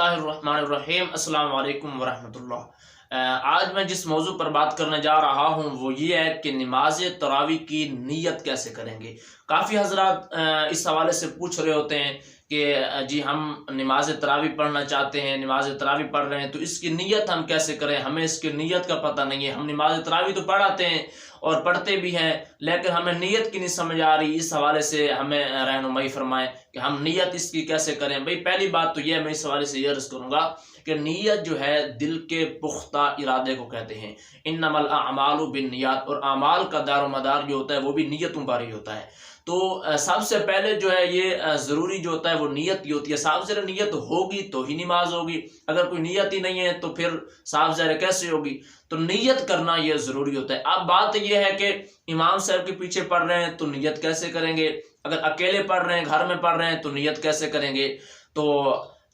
बिस्मिल्लाहिर्रहमानिर्रहीम। अस्सलाम वालेकुम वरहमतुल्लाह। आज मैं जिस मौजू पर बात करने जा रहा हूँ वो ये है कि नमाज तरावी की नीयत कैसे करेंगे। काफ़ी हजरात इस हवाले से पूछ रहे होते हैं कि जी हम नमाज तरावी पढ़ना चाहते हैं, नमाज तरावी पढ़ रहे हैं तो इसकी नीयत हम कैसे करें, हमें इसकी नीयत का पता नहीं है। हम नमाज तरावी तो पढ़ाते हैं और पढ़ते भी हैं लेकिन हमें नीयत की नहीं समझ आ रही। इस हवाले से हमें रहनुमाई फरमाएं कि हम नीयत इसकी कैसे करें। भाई पहली बात तो यह, मैं इस हवाले से ये अर्ज करूँगा कि नीयत जो है दिल के पुख्ता इरादे को कहते हैं। इन्नमल अमालु बिन्नियात, और अमाल का दारो मदार जो होता है वो भी नीयतों पर ही होता है। तो सबसे पहले जो है ये ज़रूरी जो होता है वो नीयत की होती है। साफ ज़रा नीयत होगी तो ही नमाज होगी, अगर कोई नीयत ही नहीं है तो फिर साफ ज़रा कैसे होगी। तो नीयत करना ये ज़रूरी होता है। अब बात ये है कि इमाम साहब के पीछे पढ़ रहे हैं तो नीयत कैसे करेंगे, अगर अकेले पढ़ रहे हैं, घर में पढ़ रहे हैं तो नीयत कैसे करेंगे। तो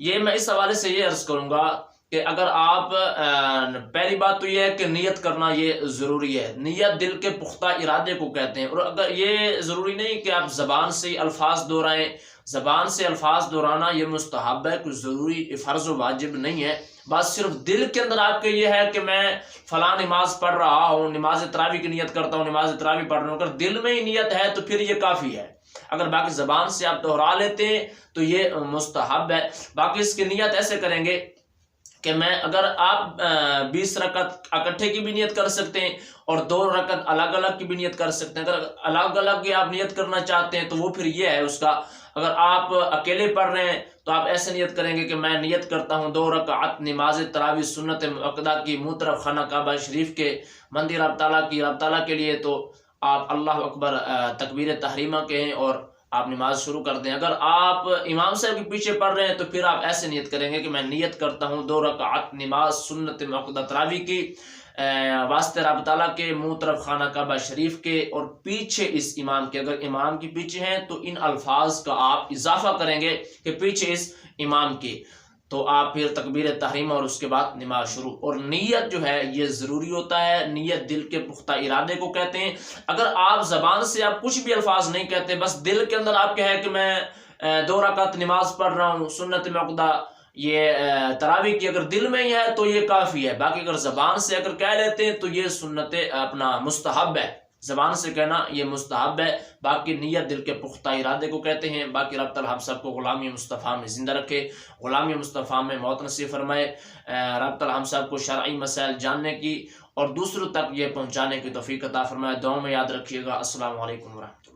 ये मैं इस हवाले से ये अर्ज़ करूँगा कि अगर आप पहली बात तो ये है कि नीयत करना ये ज़रूरी है। नीयत दिल के पुख्ता इरादे को कहते हैं। और अगर ये ज़रूरी नहीं कि आप ज़बान से अल्फाज दोहराएं, ज़बान से अल्फाज दोहराना ये मुस्तहब है, कुछ ज़रूरी फ़र्ज़ वाजिब नहीं है। बस सिर्फ दिल के अंदर आपके ये है कि मैं फ़लाँ नमाज पढ़ रहा हूँ, नमाज तरावी की नियत करता हूँ, नमाज तरावी पढ़ रहा हूँ, अगर दिल में ही नियत है तो फिर ये काफ़ी है। अगर बाकी ज़बान से आप दोहरा लेते हैं तो ये मुस्तहब है। बाकी इसकी नियत ऐसे करेंगे कि मैं, अगर आप 20 रकत इकट्ठे की भी नियत कर सकते हैं और 2 रकत अलग अलग की भी नियत कर सकते हैं। अगर अलग अलग की आप नियत करना चाहते हैं तो वो फिर ये है उसका, अगर आप अकेले पढ़ रहे हैं तो आप ऐसे नियत करेंगे कि मैं नियत करता हूँ 2 रकात नमाज तरावी सुन्नत मुअक्कदा की मुँह तरफ खाना काबा शरीफ के मंदिर रब ताला के लिए। तो आप अल्लाह अकबर तकबीर तहरीमा कहें और आप नमाज शुरू कर दें। अगर आप इमाम साहब के पीछे पढ़ रहे हैं तो फिर आप ऐसे नियत करेंगे कि मैं नियत करता हूँ 2 रकात नमाज सुन्नत मुअक्कदा तरावी की वास्ते रब ताला के, मुँह तरफ खाना काबा शरीफ के और पीछे इस इमाम के। अगर इमाम के पीछे हैं तो इन अल्फाज का आप इजाफा करेंगे कि पीछे इस इमाम के, तो आप फिर तकबीर तहरीमा और उसके बाद नमाज शुरू। और नीयत जो है ये ज़रूरी होता है। नीयत दिल के पुख्ता इरादे को कहते हैं। अगर आप ज़बान से आप कुछ भी अल्फाज नहीं कहते, बस दिल के अंदर आपके है कि मैं 2 रकात नमाज पढ़ रहा हूँ सुन्नत मुअक्कदा ये तरावी की, अगर दिल में ही है तो ये काफ़ी है। बाकी अगर ज़बान से अगर कह लेते हैं तो ये सुन्नत अपना मुस्तहब है, ज़बान से कहना ये मुस्तहब है। बाकी नीयत दिल के पुख्ता इरादे को कहते हैं। बाकी रब ताला हम सबको ग़ुलामी मुस्तफ़ा में ज़िंदा रखे, ग़ुलामी मुस्तफ़ा में मौत नसीब फरमाए। रब ताला हम सबको शरई मसाइल जानने की और दूसरों तक ये पहुँचाने की तौफ़ीक़ अता फरमाए। दुआ में याद रखिएगा। अस्सलामु अलैकुम वरहमतुल्लाह।